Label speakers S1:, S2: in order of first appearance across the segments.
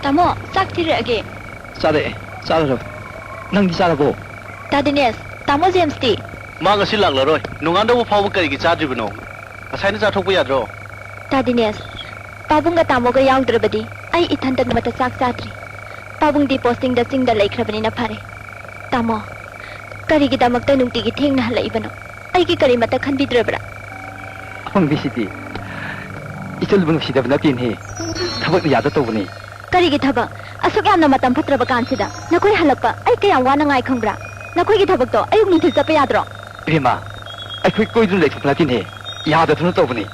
S1: Tamo, sak tirage.
S2: Sare, sare. Nang di sare bo.
S1: Tadines, tamo James ti.
S3: Mga silak laroi. Nunganda mo pawu kay gichardi bano. Asay na sa thok ya dro.
S1: Tadines, pabung ga tamo ga yaudrabadi. Ay ithandan mata sak satri. Pabung di posting da sing da laikhrabani na phare. Tamo, kari gi damakta nungti gi theng na halai bano. Ay gi kari mata khanbidrabra.
S2: Apang bisiti. Ichol banu sidab na tin he. Thabak yada to bani.
S1: Kari gi thaba. Asuk yamna matam phatraba kansida. Nakoi halakpa ay kayam wana ngai khongbra. Nakoi gi thabak to ayuk ninthil chapa yadro.
S2: Prima. Ai khoi koi dun lekh na tin he. Yada thunu to bani.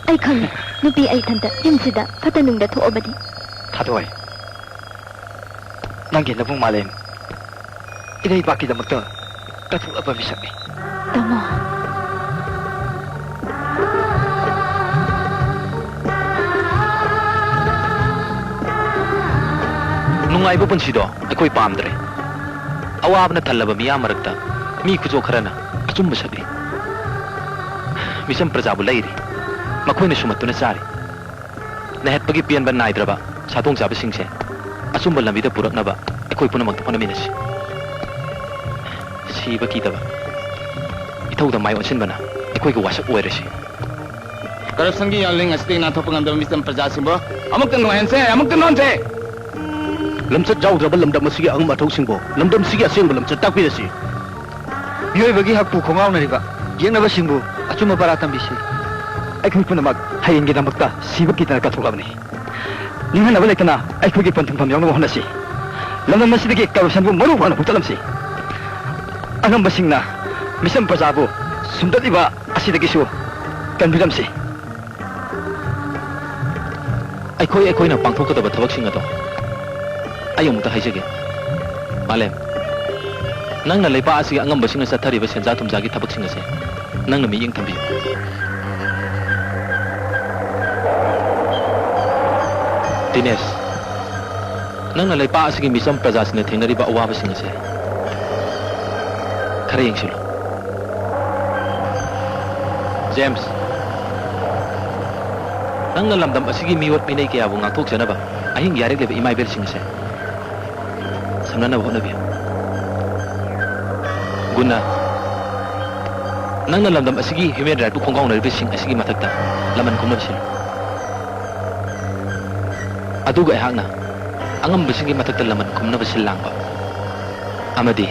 S1: Ai khang. Nupi ai thanta timsida phatanung da thoobadi.
S2: Thadoi. Nang gen nabung malem. Idai baki da makta. Kathu apa misakni.
S1: Tamo.
S4: Nungaiba punsido akoi pamdre awabna thallaba miya marakta mi khujo kharana achumba sabi misam prajabu lairi makoina sumatuna sari nahetpagi pianba naidraba satong jabe singse achumba lambida puraknaba akoi punamak honaminasi siba kitaba ithauda mai onsinbana akoi ga wasak oirasi
S5: corruption gi yaling asti na thopang dam misam praja simbo amuk tan nohense amuk tan nonse
S3: lamchat jawdraba lamdam masigi ang mathau singbo lamdam sigi asengba lamchat takpirasi
S2: Mioi bagi hakpu khongau na riba. Yengnaba singbu achuma bara tambisi. Ai khoi punamak hayin gi damakta siba kitana ka thogabni. Ninghana ba lekana ai khoi gi panthang pham yawna honasi. Lamdam masidagi corruption bu maru hana hutalamsi. Angam basingna misam prajabu sumdadiba asidagi su kanbiramsi.
S4: ꯑꯩꯈꯣꯏꯅ ꯄꯥꯡꯊꯣꯛꯀꯗꯕ ꯊꯕꯛꯁꯤꯡ ꯑꯗꯣ ꯑꯩ ꯑꯃꯨꯛꯇ ꯍꯥꯏꯖꯒꯦ ꯃꯥꯂꯦꯝ ꯅꯪꯅ ꯂꯩꯄꯥꯛ ꯑꯁꯤꯒꯤ ꯑꯉꯝꯕꯁꯤꯡꯅ ꯆꯠꯊꯔꯤꯕ ꯁꯦꯟꯖꯥ ꯊꯨꯝꯖꯥꯒꯤ ꯊꯕꯛꯁꯤꯡ ꯑꯁꯦ ꯅꯪꯅ ꯃꯤꯠꯌꯦꯡ ꯊꯝꯕꯤꯌꯨ ꯗꯤꯅꯦꯁ ꯅꯪꯅ ꯂꯩꯄꯥꯛ ꯑꯁꯤꯒꯤ ꯃꯤꯆꯝ ꯄ꯭ꯔꯖꯥꯁꯤꯡꯅ ꯊꯦꯡꯅꯔꯤꯕ ꯑꯋꯥꯕꯁꯤꯡ ꯑꯁꯦ ꯈꯔ ꯌꯦꯡꯁꯤꯜꯂꯨ ꯖꯦꯝꯁ ꯅꯪꯅ ꯂꯝꯗꯝ ꯑꯁꯤꯒꯤ ꯃꯤꯑꯣꯠ ꯃꯤꯅꯩ ꯀꯌꯥꯕꯨ ꯉꯥꯛꯊꯣꯛꯆꯅꯕ ꯑꯍꯤꯡ ꯌꯥꯔꯛꯂꯤꯕ ꯏꯃꯥꯏꯕꯦꯜꯁꯤꯡ ꯑꯁꯦ ꯁꯝꯅꯅꯕ ꯍꯣꯠꯅꯕꯤꯌꯨ ꯒꯨꯟꯅ ꯅꯪꯅ ꯂꯝꯗꯝ ꯑꯁꯤꯒꯤ ꯍ꯭ꯌꯨꯃꯦꯟ ꯔꯥꯏꯠꯄꯨ ꯈꯣꯡꯒꯥꯎꯅꯔꯤꯕꯁꯤꯡ ꯑꯁꯤꯒꯤ ꯃꯊꯛꯇ ꯂꯃꯟ ꯈꯨꯝꯅꯕ ꯁꯤꯜꯂꯨ ꯑꯗꯨꯒ ꯑꯩꯍꯥꯛꯅ ꯑꯉꯝꯕꯁꯤꯡꯒꯤ ꯃꯊꯛꯇ ꯂꯃꯟ ꯈꯨꯝꯅꯕ ꯁꯤꯜ ꯂꯥꯡꯕ ꯑꯃꯗꯤ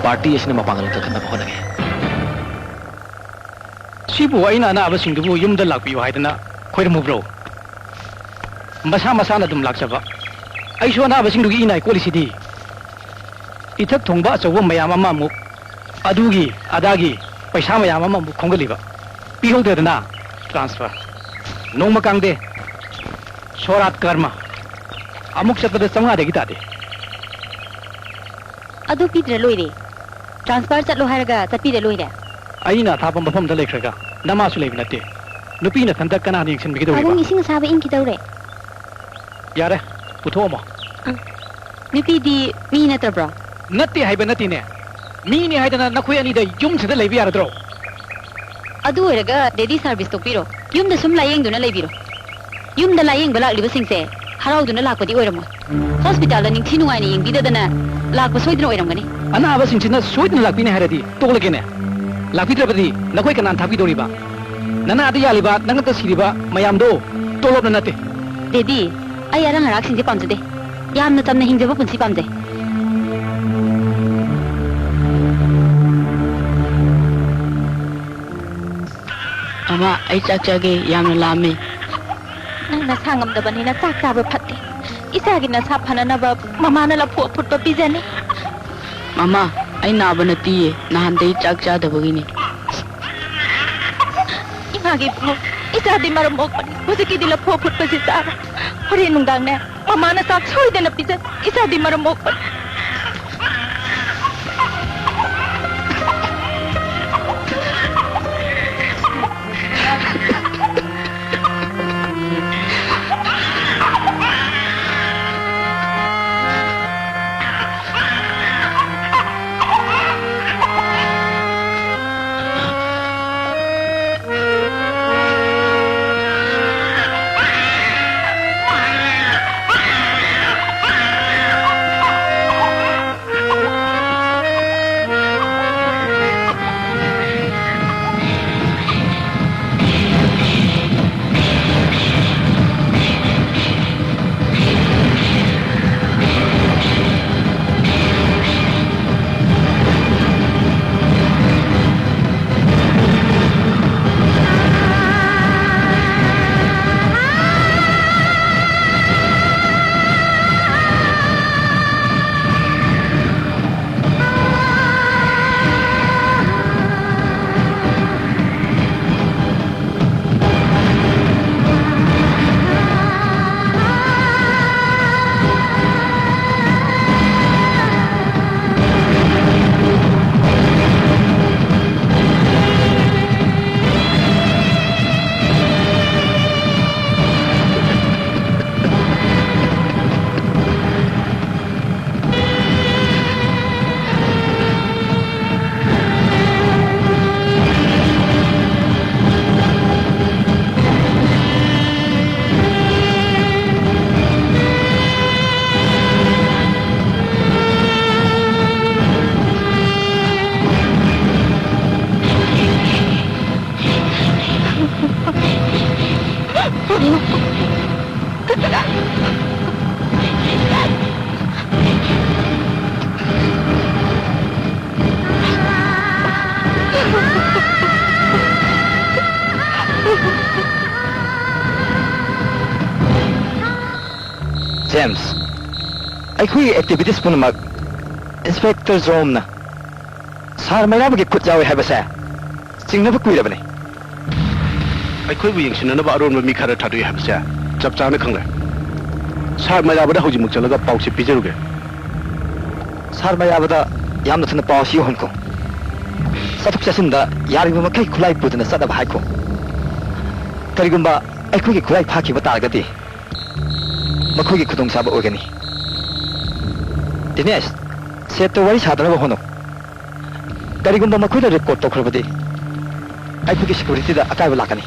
S4: ꯄꯥꯔꯇꯤ ꯑꯁꯤꯅ ꯃꯄꯥꯡꯒꯜ ꯀꯟꯈꯠꯅꯕ ꯍꯣꯠꯅꯒꯦ
S6: Sibu aina anabasingdubu yumda lakpiyu haidana khoirmubro masa masana dum lakchaba aisu anabasingdugi inai kolisidi ithak thongba achoba mayam ama muk adugi adagi paisa mayam ama muk khongaliba pihodedana transfer nongma kangde sorat karma amuk chapda samga degi tade
S1: Adu pidra loire. Transfer chatlo haraga chapire loire.
S6: aina thapam bafam da lekhraga namasu lebnate nupina thandak kana ningsin bigi
S1: Abung
S6: doiba
S1: ising sabe inki daure.
S6: yare puthoma
S1: Nupi di mi natra bro.
S6: natti haiba natti ne mi ni haidana nakhoi ani da yum sida lebi yaradro
S1: Adu eraga daddy service to piro. Yum da sum layeng duna lebiro. Yum da layeng balak liba singse harau duna lakpadi oiramo. Hospital da ningthi nungai ni yengbi da na lakpa soidna oiramgani.
S6: ana abasingchina soidna lakpini hairadi toglagene lakpidrabadi nakhoi kanan thapi doriba nana adi yaliba nangata siriba mayamdo tolobna nate
S1: Daddy, ai arang harak singje pamjade. Yamna tamna hingjaba punsi pamjai.
S7: Ama ai chak chage yamna lame
S1: Nang nasa ngamdabani na chak chaba phatte. Isagi na sa phananaba mamana la pho phutpa pijani.
S7: mama ai naba natiye nahandai chak chadabagini
S1: Imagi pho isadi maram mokpani. Husiki dila pho phutpa si sara. Hore nungdang ne mamana sak soidena pijan. Isadi maram mokpani.
S2: James, ꯑꯩꯈꯣꯏꯒꯤ activities ꯄꯨꯝꯅꯃꯛ inspector ꯖꯣꯝꯅ ꯁꯥꯔ ꯃꯩꯔꯥꯕꯒꯤ ꯈꯨꯠ ꯌꯥꯎꯏ ꯍꯥꯏꯕꯁꯦ ꯆꯤꯡꯅꯕ ꯀꯨꯏꯔꯕꯅꯤ.
S3: ꯑꯩꯈꯣꯏꯕꯨ ꯌꯦꯡꯁꯤꯟꯅꯅꯕ ꯑꯔꯣꯟꯕ ꯃꯤ ꯈꯔ ꯊꯥꯗꯣꯛꯏ ꯍꯥꯏꯕꯁꯦ ꯆꯞ ꯆꯥꯅ ꯈꯪꯂꯦ. ꯁꯥꯔ ꯃꯩꯔꯥꯕꯗ ꯍꯧꯖꯤꯛꯃꯛ ꯆꯠꯂꯒ ꯄꯥꯎꯁꯦ ꯄꯤꯖꯔꯨꯒꯦ.
S2: ꯁꯥꯔ ꯃꯩꯔꯥꯕꯗ ꯌꯥꯝꯅ ꯊꯨꯅ ꯄꯥꯎ ꯑꯁꯤ ꯌꯧꯍꯟꯈꯣ. ꯆꯠꯊꯣꯛ ꯆꯠꯁꯤꯟꯗ ꯌꯥꯔꯤꯕ ꯃꯈꯩ ꯈꯨꯠꯂꯥꯏ ꯄꯨꯗꯨꯅ ꯆꯠꯅꯕ ꯍꯥꯏꯈꯣ. ꯀꯔꯤꯒꯨꯝꯕ ꯑꯩꯈꯣꯏꯒꯤ ꯈꯨꯠꯂꯥꯏ ꯐꯥꯈꯤꯕ ꯇꯥꯔꯒꯗꯤ ꯃꯈꯣꯏꯒꯤ ꯈꯨꯗꯣꯡꯆꯥꯕ ꯑꯣꯏꯒꯅꯤ. ꯗꯤꯅꯦꯁ, ꯁꯦꯠꯇ ꯋꯥꯔꯤ ꯁꯥꯗꯅꯕ ꯍꯣꯠꯅꯧ. ꯀꯔꯤꯒꯨꯝꯕ ꯃꯈꯣꯏꯅ ꯔꯤꯄꯣꯔꯠ ꯇꯧꯈ꯭ꯔꯕꯗꯤ ꯑꯩꯈꯣꯏꯒꯤ ꯁꯦꯀ꯭ꯌꯨꯔꯤꯇꯤꯗ ꯑꯀꯥꯏꯕ ꯂꯥꯛꯀꯅꯤ.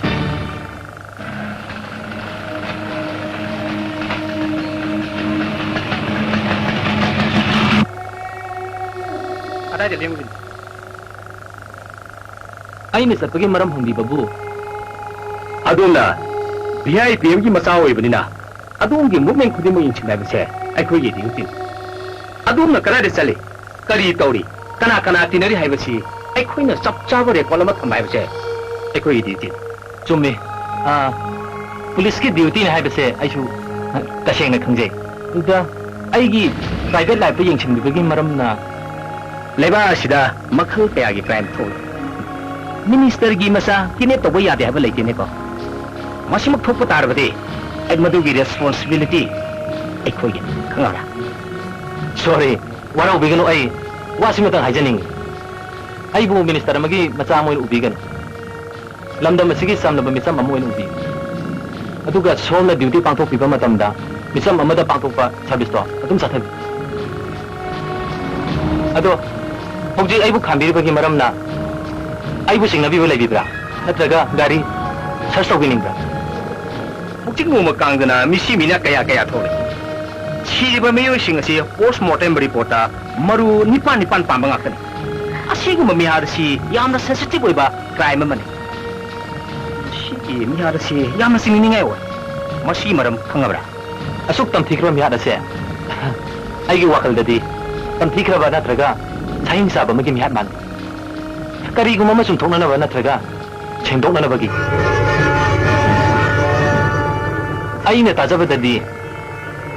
S6: ꯑꯗꯥꯏꯗ ꯂꯦꯡꯉꯨꯁꯤꯅꯤ.
S4: ꯑꯩꯅ ꯆꯠꯄꯒꯤ ꯃꯔꯝ ꯍꯪꯕꯤꯕꯕꯨ
S8: ꯑꯗꯣꯝꯅ VIPMꯒꯤ ꯃꯆꯥ ꯑꯣꯏꯕꯅꯤꯅ ꯑꯗꯣꯝꯒꯤ ꯃꯨꯞꯃꯦꯟ ꯈꯨꯗꯤꯡꯃꯛ ꯌꯦꯡꯁꯤꯟꯅꯕꯁꯦ ꯑꯩꯈꯣꯏꯒꯤ ꯗ꯭ꯌꯨꯇꯤꯅꯤ. ꯑꯗꯣꯝꯅ ꯀꯗꯥꯏꯗ ꯆꯠꯂꯤ, ꯀꯔꯤ ꯇꯧꯔꯤ, ꯀꯅꯥ ꯀꯅꯥ ꯇꯤꯟꯅꯔꯤ ꯍꯥꯏꯕꯁꯤ ꯑꯩꯈꯣꯏꯅ ꯆꯞ ꯆꯥꯕ ꯔꯦꯀꯣꯔꯗ ꯑꯃ ꯊꯝꯕ ꯍꯥꯏꯕꯁꯦ ꯑꯩꯈꯣꯏꯒꯤ ꯗ꯭ꯌꯨꯇꯤꯅꯤ.
S4: ꯆꯨꯝꯃꯤ. ꯄꯨꯂꯤꯁꯀꯤ ꯗ꯭ꯌꯨꯇꯤꯅꯤ ꯍꯥꯏꯕꯁꯦ ꯑꯩꯁꯨ ꯇꯁꯦꯡꯅ ꯈꯪꯖꯩ. ꯑꯗꯨꯗ ꯑꯩꯒꯤ ꯄ꯭ꯔꯥꯏꯚꯦꯠ ꯂꯥꯏꯐꯇ ꯌꯦꯡꯁꯤꯟꯕꯤꯕꯒꯤ ꯃꯔꯝꯅ
S8: ꯂꯩꯕꯥꯛ ꯑꯁꯤꯗ ꯃꯈꯜ ꯀꯌꯥꯒꯤ ꯀ꯭ꯔꯥꯏꯝ ꯊꯣꯛꯏ. ꯃꯤꯅꯤꯁꯇꯔꯒꯤ ꯃꯆꯥ ꯀꯤꯗꯅꯦꯞ ꯇꯧꯕ ꯌꯥꯗꯦ ꯍꯥꯏꯕ ꯂꯩꯇꯦꯅꯦꯀꯣ. ꯃꯁꯤꯃꯛ ꯊꯣꯛꯄ ꯇꯥꯔꯕꯗꯤ ꯃꯗꯨꯒꯤ ꯔꯦꯁꯄꯣꯟꯁꯤꯕꯤꯂꯤꯇꯤ ꯑꯩꯈꯣꯏꯒꯤ. ꯈꯪꯉꯕ꯭ꯔꯥ?
S4: ꯁꯣꯔꯤ, ꯋꯥꯔꯧꯕꯤꯒꯅꯨ. ꯑꯩ ꯋꯥꯁꯤꯃꯇꯪ ꯍꯥꯏꯖꯅꯤꯡꯉꯤ. ꯑꯩꯕꯨ ꯃꯤꯅꯤꯁꯇꯔ ꯑꯃꯒꯤ ꯃꯆꯥ ꯑꯃ ꯑꯣꯏꯅ ꯎꯕꯤꯒꯅꯨ. ꯂꯝꯗꯝ ꯑꯁꯤꯒꯤ ꯆꯝꯂꯕ ꯃꯤꯆꯝ ꯑꯃ ꯑꯣꯏꯅ ꯎꯕꯤꯌꯨ. ꯑꯗꯨꯒ ꯁꯣꯝꯅ ꯗ꯭ꯌꯨꯇꯤ ꯄꯥꯡꯊꯣꯛꯄꯤꯕ ꯃꯇꯝꯗ ꯃꯤꯆꯝ ꯑꯃꯗ ꯄꯥꯡꯊꯣꯛꯄ ꯁꯔꯚꯤꯁꯇꯣ ꯑꯗꯨꯝ ꯆꯠꯊꯕꯤꯌꯨ. ꯑꯗꯣ ꯍꯧꯖꯤꯛ ꯑꯩꯕꯨ ꯈꯥꯝꯕꯤꯔꯤꯕꯒꯤ ꯃꯔꯝꯅ ꯑꯩꯕꯨ ꯆꯤꯡꯅꯕꯤꯕ ꯂꯩꯕꯤꯕ꯭ꯔꯥ? ꯅꯠꯇ꯭ꯔꯒ ꯒꯥꯔꯤ ꯁꯔꯆ ꯇꯧꯕꯤꯅꯤꯡꯕ꯭ꯔꯥ?
S8: ꯍꯧꯖꯤꯛ ꯅꯣꯡꯃ ꯀꯥꯡꯗꯅ ꯃꯤꯁꯤ ꯃꯤꯅ ꯀꯌꯥ ꯀꯌꯥ ꯊꯣꯛꯂꯤ. ꯁꯤꯔꯤꯕ ꯃꯤꯑꯣꯏꯁꯤꯡ ꯑꯁꯤ ꯄꯣꯁ ꯃꯣꯔꯇꯦꯝ ꯔꯤꯄꯣꯔꯠꯇ ꯃꯔꯨ 9 ꯄꯥꯟꯕ ꯉꯥꯛꯇꯅꯤ. ꯑꯁꯤꯒꯨꯝꯕ ꯃꯤꯍꯥꯠ ꯑꯁꯤ ꯌꯥꯝꯅ ꯁꯦꯟꯁꯤꯇꯤꯚ ꯑꯣꯏꯕ ꯀ꯭ꯔꯥꯏꯝ ꯑꯃꯅꯤ. ꯁꯤꯒꯤ ꯃꯤꯍꯥꯠ ꯑꯁꯤ ꯌꯥꯝꯅ ꯆꯤꯡꯅꯅꯤꯡꯉꯥꯏ ꯑꯣꯏ. ꯃꯁꯤ ꯃꯔꯝ ꯈꯪꯉꯕ꯭ꯔꯥ?
S4: ꯑꯁꯨꯛ ꯇꯝꯊꯤꯈ꯭ꯔꯕ ꯃꯤꯍꯥꯠ ꯑꯁꯦ ꯑꯩꯒꯤ ꯋꯥꯈꯜꯗꯗꯤ ꯇꯝꯊꯤꯈ꯭ꯔꯕ ꯅꯠꯇ꯭ꯔꯒ ꯁꯥꯍꯤꯡ ꯆꯥꯕ ꯑꯃꯒꯤ ꯃꯤꯍꯥꯠ ꯃꯥꯟꯅꯩ. ꯀꯔꯤꯒꯨꯝꯕ ꯑꯃ ꯆꯨꯝꯊꯣꯛꯅꯅꯕ ꯅꯠꯇ꯭ꯔꯒ ꯁꯦꯡꯗꯣꯛꯅꯅꯕꯒꯤ. ꯑꯩꯅ ꯇꯥꯖꯕꯗꯗꯤ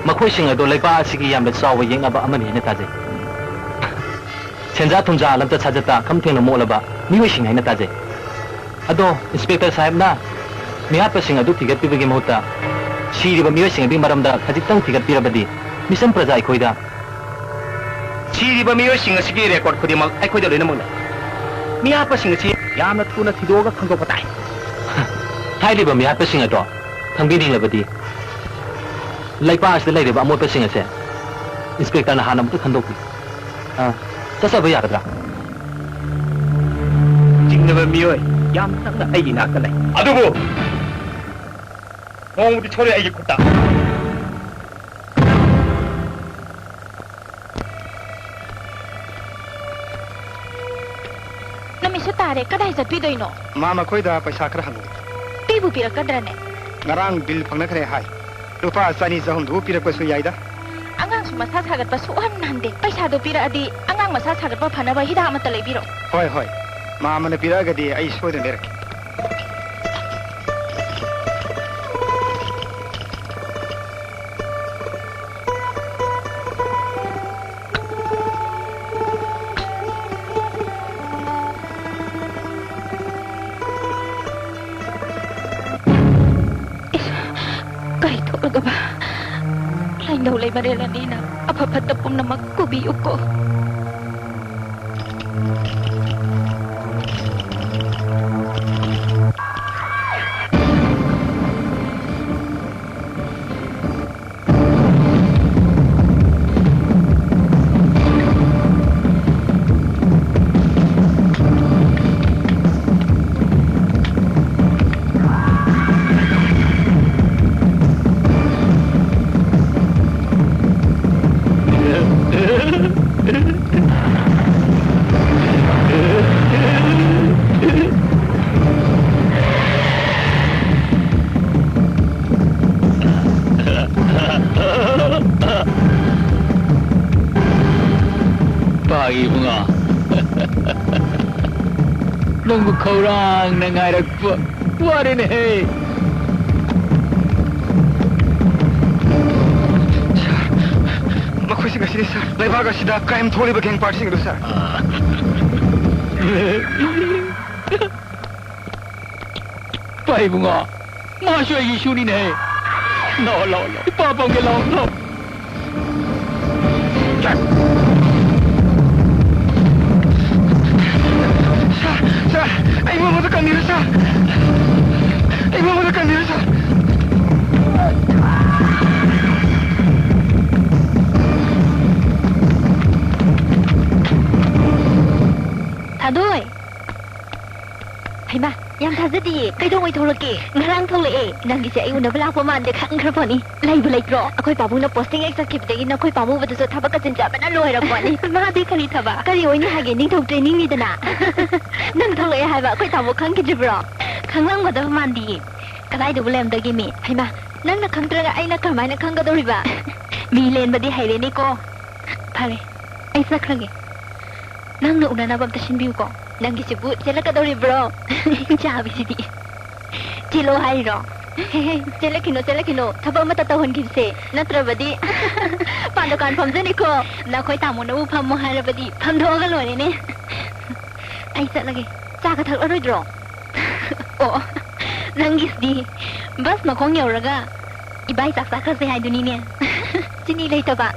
S4: ꯃꯈꯣꯏꯁꯤꯡ ꯑꯗꯣ ꯂꯩꯄꯥꯛ ꯑꯁꯤꯒꯤ ꯌꯥꯝꯅ ꯆꯥꯎꯕ ꯌꯦꯛꯅꯕ ꯑꯃꯅꯤ ꯍꯥꯏꯅ ꯇꯥꯖꯩ. ꯁꯦꯟꯖꯥ ꯊꯨꯝꯖꯥ ꯂꯝꯆꯠ ꯁꯥꯖꯠꯇ ꯈꯝ ꯊꯦꯡꯅ ꯃꯣꯠꯂꯕ ꯃꯤꯑꯣꯏꯁꯤꯡ ꯍꯥꯏꯅ ꯇꯥꯖꯩ. ꯑꯗꯣ ꯏꯟꯁꯄꯦꯛꯇꯔ ꯁꯥꯍꯦꯕꯅ ꯃꯤꯍꯥꯠꯄꯁꯤꯡ ꯑꯗꯨ ꯊꯤꯒꯠꯄꯤꯕꯒꯤ ꯃꯍꯨꯠꯇ ꯁꯤꯔꯤꯕ ꯃꯤꯑꯣꯏꯁꯤꯡ ꯑꯗꯨꯒꯤ ꯃꯔꯝꯗ ꯈꯖꯤꯛꯇꯪ ꯊꯤꯒꯠꯄꯤꯔꯕꯗꯤ ꯃꯤꯆꯝ ꯄ꯭ꯔꯖꯥ ꯑꯩꯈꯣꯏꯗ.
S8: ꯁꯤꯔꯤꯕ ꯃꯤꯑꯣꯏꯁꯤꯡ ꯑꯁꯤꯒꯤ ꯔꯦꯀꯣꯔꯗ ꯈꯨꯗꯤꯡꯃꯛ ꯑꯩꯈꯣꯏꯗ ꯂꯣꯏꯅꯃꯛ ꯂꯩ. ꯃꯤꯍꯥꯠꯄꯁꯤꯡ ꯑꯁꯤ ꯌꯥꯝꯅ ꯊꯨꯅ ꯊꯤꯗꯣꯛꯑꯒ ꯈꯪꯗꯣꯛꯄ ꯇꯥꯏ.
S4: ꯍꯥꯏꯔꯤꯕ ꯃꯤꯍꯥꯠꯄꯁꯤꯡ ꯑꯗꯣ ꯈꯪꯕꯤꯅꯤꯡꯂꯕꯗꯤ ꯂꯩꯄꯥꯛ ꯑꯁꯤꯗ ꯂꯩꯔꯤꯕ ꯑꯃꯣꯠꯄꯁꯤꯡ ꯑꯁꯦ ꯏꯟꯁꯄꯦꯛꯇꯔꯅ ꯍꯥꯟꯅ ꯑꯃꯨꯛꯇ ꯈꯟꯗꯣꯛꯄꯤ. ꯆꯠꯆꯕ ꯌꯥꯒꯗ꯭ꯔꯥ?
S8: ꯆꯤꯡꯅꯕ ꯃꯤꯑꯣꯏ ꯌꯥꯝ ꯅꯛꯅ ꯑꯩꯒꯤ ꯅꯥꯛꯇ ꯂꯩ. ꯑꯗꯨꯕꯨ ꯅꯣꯡꯃꯗꯤ ꯁꯣꯏꯔꯦ ꯑꯩꯒꯤ ꯈꯨꯠꯇ.
S1: ꯅꯨꯃꯤꯠꯁꯨ ꯇꯥꯔꯦ. ꯀꯗꯥꯏ ꯆꯠꯄꯤꯗꯣꯏꯅꯣ?
S6: ꯃꯈꯣꯏꯗ ꯄꯩꯁꯥ ꯈꯔ ꯍꯪꯉꯨ.
S1: ꯄꯤꯕꯨ ꯄꯤꯔꯛꯀꯗ꯭ꯔꯅꯦ?
S6: ꯉꯔꯥꯡ ꯕꯤꯜ ꯐꯪꯅꯈ꯭ꯔꯦ ꯍꯥꯏ. ꯂꯨꯄꯥ 200-300 ꯄꯤꯔꯛꯄꯁꯨ ꯌꯥꯏꯗ.
S1: ꯑꯉꯥꯡꯁꯨ ꯃꯁꯥ ꯁꯥꯒꯠꯄ ꯁꯨꯛꯍꯟꯍꯟꯗꯦ. ꯄꯩꯁꯥꯗꯣ ꯄꯤꯔꯛꯑꯗꯤ ꯑꯉꯥꯡ ꯃꯁꯥ ꯁꯥꯒꯠꯄ ꯐꯅꯕ ꯍꯤꯗꯥꯛ ꯑꯃꯠꯇ ꯂꯩꯕꯤꯔꯣ.
S6: ꯍꯣꯏ ꯍꯣꯏ. ꯃꯥꯃꯅ ꯄꯤꯔꯛꯑꯒꯗꯤ ꯑꯩ ꯁꯣꯏꯗꯅ ꯂꯩꯔꯛꯀꯦ.
S1: ꯀꯔꯤ ꯊꯣꯛꯂꯒꯕ? ꯂꯩꯅꯧ ꯂꯩꯃꯔꯦꯜꯂꯅꯤꯅ ꯑꯐ ꯐꯠꯇ ꯄꯨꯝꯅꯃꯛ ꯄꯨꯕꯤꯌꯨꯀꯣ.
S6: nang bukaurang nangarak po. Warin eh.
S2: ꯃꯈꯣꯏꯁꯤꯡ ꯑꯁꯤꯅꯤ ꯁꯥꯔ ꯂꯩꯕꯥꯛ ꯑꯁꯤꯗ ꯀ꯭ꯔꯥꯏꯝ ꯊꯣꯛꯂꯤꯕ gang ꯄꯥꯔꯇꯤꯁꯤꯡꯗꯨ sir
S6: Pai bunga. Masuk lagi isu ni nih. No. Papa panggil no.
S2: Sir, ay mamutukan dito, sir. Ay mamutukan dito, sir.
S1: Tadoy. Hay ma, yam thazadi, kai dong oi tholake, ngarang tholake, nangi se ayu na bla pa man de khang khra poni. Lai bu lai pro, akoi pabu na posting executive de na koi pabu bu so thaba ka chin ja bana loi ra poni. Ma de khali thaba. Kari oi ni ha ge ning thok training ni dana. Nang tholake hai ba, koi tabu khang ki bro. Khang lang ba da man di. Kadai du lem da gi mi. Hay ma, nang na khang tra ga ai na kamai na khang ga do ri ba. Mi len ba di hai re ni ko. Phare. Ai sa khra ge. Nang na una na bam ta shin biu ko. Nang gi sibu chela ka do ri bro. Cha bi si di. Chilo hai ro. Chela kino thaba ma ta ta hon gi se. Natra ba di. Pa do kan pham je ni ko. Na khoi ta mo na u pham mo hai ra ba di. Pham tho ga loi ne. Ai sa lagi. Cha ka thak roi dro. Oh. Nang gi di. Bas ma khong yaw ra ga. Ibai sak sak ka se hai du ni ne. Chini lai ta ba.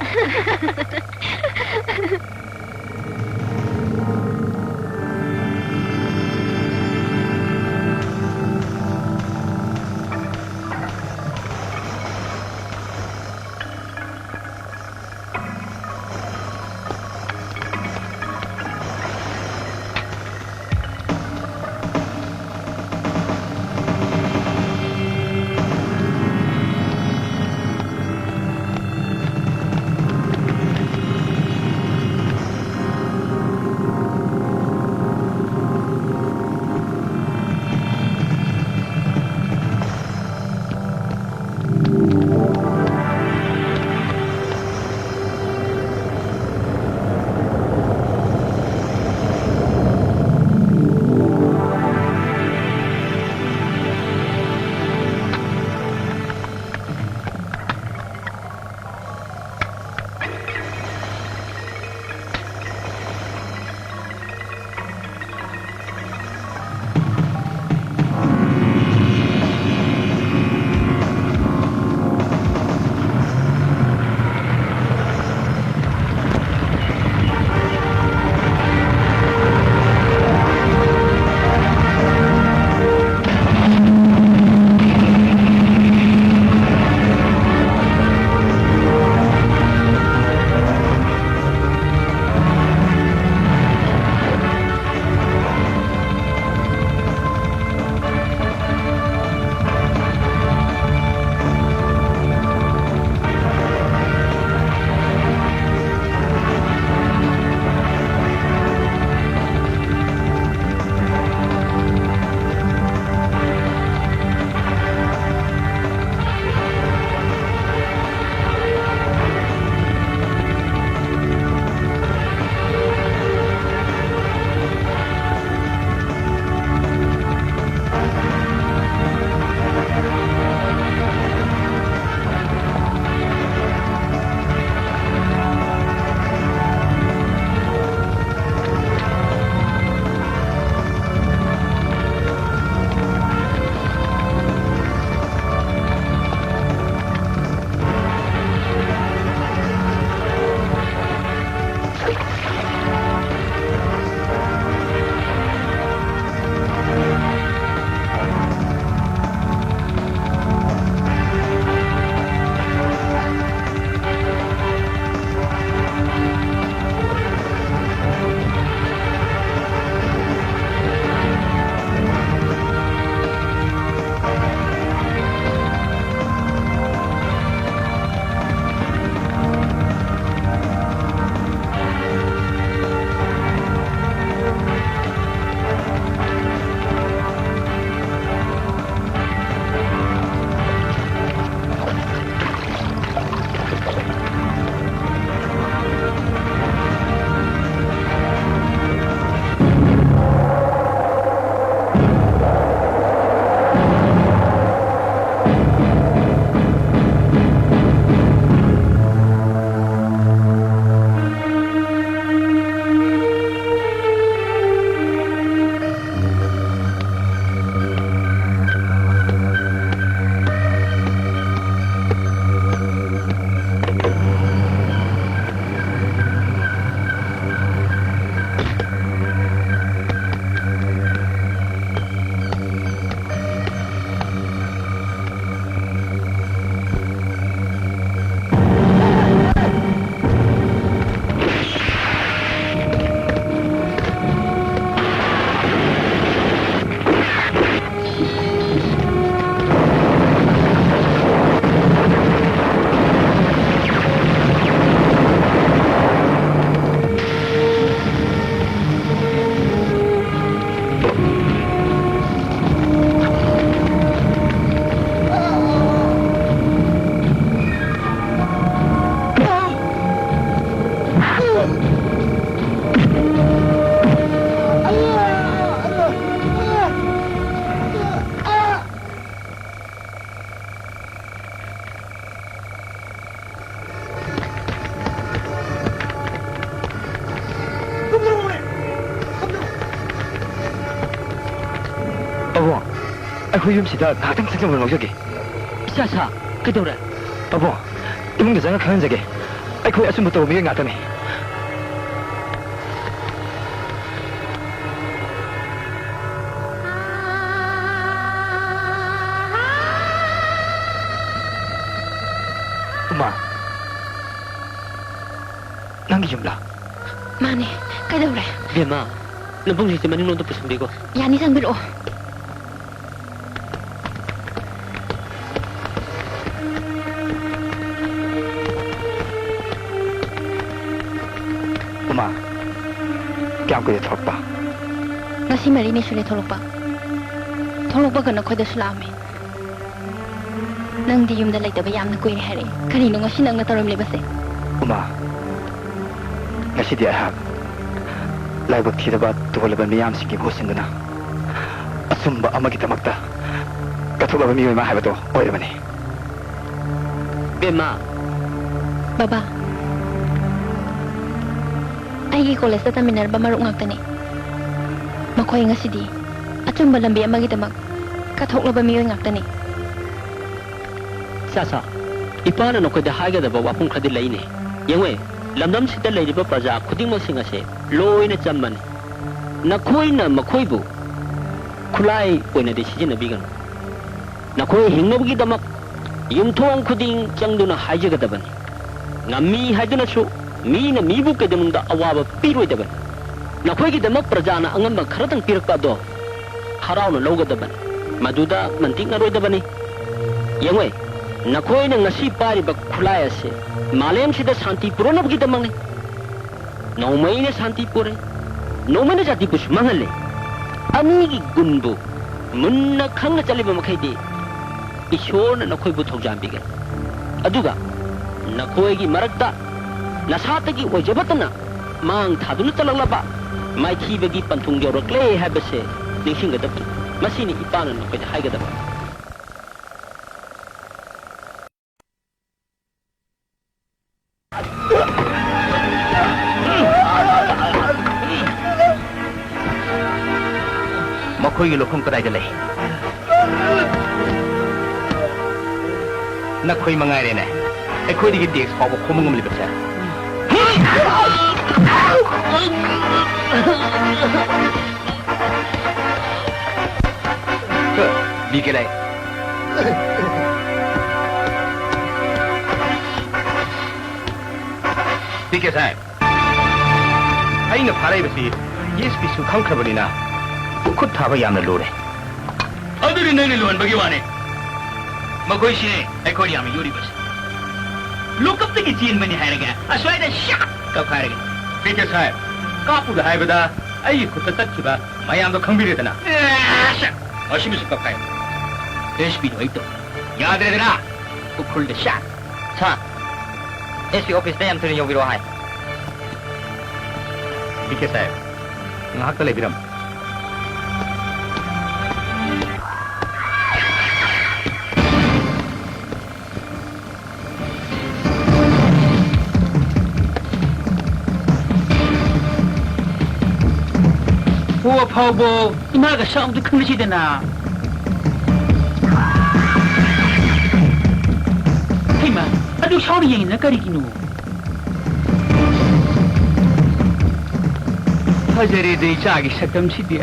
S2: ꯑꯩꯈꯣꯏ ꯌꯨꯝꯁꯤꯗ ꯉꯥꯏꯍꯥꯛꯇꯪ ꯆꯪꯖꯕ ꯂꯧꯖꯒꯦ
S6: ꯁꯥ ꯀꯩꯗꯧꯔꯦ
S2: ꯄꯥꯕꯨꯡ ꯏꯃꯨꯡꯗ ꯆꯪꯉ ꯈꯪꯍꯟꯖꯒꯦ ꯑꯩꯈꯣꯏ ꯑꯆꯨꯝꯕ ꯇꯧꯕ ꯃꯤꯑꯣꯏ ꯉꯥꯛꯇꯅꯤ ꯎꯃꯥ ꯅꯪꯒꯤ ꯌꯨꯝꯂꯥ
S1: ꯃꯥꯅꯦ ꯀꯩꯗꯧꯔꯦ
S6: ꯕꯦꯝꯃ ꯅꯕꯨꯡꯁꯤꯡꯁꯦ ꯃꯅꯤꯡꯂꯣꯝꯗ ꯄꯨꯁꯟꯕꯤꯀꯣ
S1: ꯌꯥꯅꯤ ꯆꯪꯕꯤꯔꯛꯑꯣ
S2: ꯎꯃꯥ ꯀꯌꯥꯝ ꯀꯨꯏꯔꯦ ꯊꯣꯛꯂꯛꯄ
S1: ꯉꯁꯤ 4ꯅꯤ ꯁꯨꯔꯦ ꯊꯣꯛꯂꯛꯄꯒ ꯅꯈꯣꯏꯗꯁꯨ ꯂꯥꯛꯑꯝꯃꯦ ꯅꯪꯗꯤ ꯌꯨꯝꯗ ꯂꯩꯇꯕ ꯌꯥꯝꯅ ꯀꯨꯏꯔꯦ ꯍꯥꯏꯔꯛꯏ ꯀꯔꯤꯅꯣ ꯉꯁꯤ ꯅꯪꯅ ꯇꯧꯔꯝꯂꯤꯕꯁꯦ
S2: ꯎꯃꯥ ꯉꯁꯤꯗꯤ ꯑꯩꯍꯥꯛ ꯂꯥꯏꯕꯛ ꯊꯤꯗꯕ ꯇꯨꯍꯜꯂꯕ ꯃꯤꯌꯥꯝꯁꯤꯡꯒꯤ ꯃꯍꯨꯠ ꯁꯤꯟꯗꯨꯅ ꯑꯆꯨꯝꯕ ꯑꯃꯒꯤꯗꯃꯛꯇ ꯀꯠꯊꯣꯛꯂꯕ ꯃꯤꯑꯣꯏ ꯑꯃ ꯍꯥꯏꯕꯗꯣ ꯑꯣꯏꯔꯕꯅꯤ
S6: ꯕꯦꯝꯃ
S1: ꯕꯕꯥ ꯑꯩꯒꯤ ꯀꯣꯂꯦꯖꯇ ꯇꯝꯃꯤꯟꯅꯔꯕ ꯃꯔꯨꯞ ꯉꯥꯛꯇꯅꯤ ꯃꯈꯣꯏ ꯉꯁꯤꯗꯤ ꯑꯆꯨꯝꯕ ꯂꯝꯕꯤ ꯑꯃꯒꯤꯗꯃꯛ ꯀꯠꯊꯣꯛꯂꯕ ꯃꯤꯑꯣꯏ ꯉꯥꯛꯇꯅꯤ
S6: ꯁꯥ ꯏꯄꯥꯅ ꯅꯈꯣꯏꯗ ꯍꯥꯏꯒꯗꯕ ꯋꯥꯐꯝ ꯈꯔꯗꯤ ꯂꯩꯅꯦ ꯌꯦꯡꯉꯣꯏ ꯂꯝꯗꯝꯁꯤꯗ ꯂꯩꯔꯤꯕ ꯄ꯭ꯔꯖꯥ ꯈꯨꯗꯤꯡꯃꯛꯁꯤꯡ ꯑꯁꯦ ꯂꯣꯏꯅ ꯆꯝꯕꯅꯤ ꯅꯈꯣꯏꯅ ꯃꯈꯣꯏꯕꯨ ꯈꯨꯠꯂꯥꯏ ꯑꯣꯏꯅꯗꯤ ꯁꯤꯖꯤꯟꯅꯕꯤꯒꯅꯨ ꯅꯈꯣꯏ ꯍꯤꯡꯅꯕꯒꯤꯗꯃꯛ ꯌꯨꯝꯊꯣꯡ ꯈꯨꯗꯤꯡ ꯆꯪꯗꯨꯅ ꯍꯥꯏꯖꯒꯗꯕꯅꯤ ꯉꯝꯃꯤ ꯍꯥꯏꯗꯨꯅꯁꯨ ꯃꯤꯅ ꯃꯤꯕꯨ ꯀꯩꯗꯧꯅꯨꯡꯗ ꯑꯋꯥꯕ ꯄꯤꯔꯣꯏꯗꯕꯅꯤ ꯅꯈꯣꯏꯒꯤꯗꯃꯛ ꯄ꯭ꯔꯖꯥꯅ ꯑꯉꯝꯕ ꯈꯔꯇꯪ ꯄꯤꯔꯛꯄ ꯑꯗꯣ ꯍꯔꯥꯎꯅ ꯂꯧꯒꯗꯕꯅꯤ ꯃꯗꯨꯗ ꯃꯟꯇꯤꯛꯅꯔꯣꯏꯗꯕꯅꯤ ꯌꯦꯡꯉꯣꯏ ꯅꯈꯣꯏꯅ ꯉꯁꯤ ꯄꯥꯏꯔꯤꯕ ꯈꯨꯠꯂꯥꯏ ꯑꯁꯤ ꯃꯥꯂꯦꯝꯁꯤꯗ ꯁꯥꯟꯇꯤ ꯄꯨꯔꯛꯅꯕꯒꯤꯗꯃꯛꯅꯤ ꯅꯣꯡꯃꯩꯅ ꯁꯥꯟꯇꯤ ꯄꯨꯔꯦ ꯅꯣꯡꯃꯩꯅ ꯖꯥꯇꯤꯕꯨꯁꯨ ꯃꯥꯡꯍꯜꯂꯦ ꯑꯅꯤꯒꯤ ꯒꯨꯟꯕꯨ ꯃꯨꯟꯅ ꯈꯪꯅ ꯆꯠꯂꯤꯕ ꯃꯈꯩꯗꯤ ꯏꯁꯣꯔꯅ ꯅꯈꯣꯏꯕꯨ ꯊꯧꯖꯥꯟꯕꯤꯒꯅꯤ ꯑꯗꯨꯒ ꯅꯈꯣꯏꯒꯤ ꯃꯔꯛꯇ ꯅꯁꯥꯇꯒꯤ ꯑꯣꯏꯖꯕꯇꯅ ꯃꯥꯡ ꯊꯥꯗꯨꯅ ꯆꯠꯂꯛꯂꯕ ꯃꯥꯏꯊꯤꯕꯒꯤ ꯄꯟꯊꯨꯡ ꯌꯧꯔꯛꯂꯦ ꯍꯥꯏꯕꯁꯦ ꯅꯤꯡꯁꯤꯡꯒꯗꯕꯅꯤ ꯃꯁꯤꯅꯤ ꯏꯄꯥꯅ ꯅꯈꯣꯏꯗ ꯍꯥꯏꯒꯗꯕ
S8: ꯃꯈꯣꯏꯒꯤ ꯂꯧꯐꯝ ꯀꯗꯥꯏꯗ ꯂꯩ ꯅꯈꯣꯏ ꯃꯉꯥꯏꯔꯦꯅꯦ ꯑꯩꯈꯣꯏꯗꯒꯤ ꯇꯦꯛꯁ ꯐꯥꯎꯕ ꯈꯣꯝꯕ ꯉꯝꯂꯤꯕꯁꯦ ꯕꯤꯀꯦ ꯂꯩ ꯕꯤꯀꯦ ꯁꯥꯍꯦꯕ ꯑꯩꯅ ꯐꯥꯔꯛꯏꯕꯁꯤ ꯌꯦꯁꯄꯤꯁꯨ ꯈꯪꯈ꯭ꯔꯕꯅꯤꯅ ꯈꯨꯠ ꯊꯥꯕ ꯌꯥꯝꯅ ꯂꯨꯔꯦ
S5: ꯑꯗꯨꯗꯤ ꯅꯪꯅ ꯂꯣꯟꯕꯒꯤ ꯋꯥꯅꯤ ꯃꯈꯣꯏꯁꯤꯅꯦ ꯑꯩꯈꯣꯏꯅ ꯌꯥꯝꯅ ꯌꯣꯔꯤꯕꯁꯦ ꯂꯣꯀꯞꯇꯒꯤ ꯆꯦꯟꯕꯅꯤ ꯍꯥꯏꯔꯒ ꯑꯁ꯭ꯋꯥꯏꯗ ꯁꯥꯛ ꯀꯞꯈꯥꯏꯔꯒ ꯕꯤꯀꯦ ꯁꯥꯍꯦꯕ ꯀꯥꯞꯄꯨꯗ ꯍꯥꯏꯕꯗ ꯑꯩꯒꯤ ꯈꯨꯠꯇ ꯆꯠꯈꯤꯕ ꯃꯌꯥꯝꯗꯣ ꯈꯪꯕꯤꯔꯦꯗꯅ ꯃꯁꯤꯃꯁꯨ ꯀꯞꯈꯥꯏ ꯑꯦꯁꯄꯤꯗꯣ ꯑꯩ ꯇꯧ ꯌꯥꯗ꯭ꯔꯦꯗꯅ ꯎꯈ꯭ꯔꯨꯜꯗ ꯁꯥꯛ
S2: ꯑꯦꯁꯄꯤ ꯑꯣꯐꯤꯁꯇ ꯌꯥꯝ ꯊꯨꯅ ꯌꯧꯕꯤꯔꯛꯑꯣ ꯍꯥꯏ
S8: ꯕꯤꯀꯦ ꯁꯥꯍꯦꯕ ꯉꯥꯏꯍꯥꯛꯇ ꯂꯩꯕꯤꯔꯝꯃꯨ
S6: ꯍꯣ ꯐꯥꯎꯕꯣ ꯏꯃꯥꯒ ꯁꯥꯎꯗ ꯈꯪꯅꯁꯤꯗꯅ ꯍꯩꯃ ꯑꯗꯨ ꯁꯥꯎꯔ ꯌꯦꯡꯉꯤꯅ ꯀꯔꯤꯒꯤꯅꯣ ꯐꯖꯔꯦꯗ ꯏꯆꯥꯒꯤ ꯁꯛꯇꯝꯁꯤꯗꯤ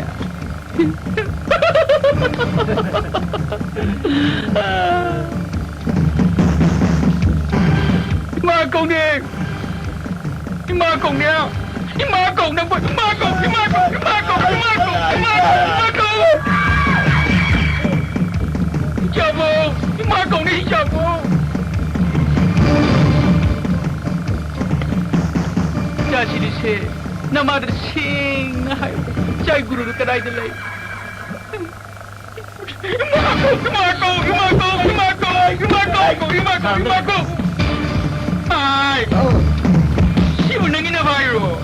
S5: 이마 공님 이마 공님 이마 공님 여보 이마 공님 여보 자신이세 나마들 싱하여 자이구르를 따라이들래 이마고 아이 시부능이나 봐요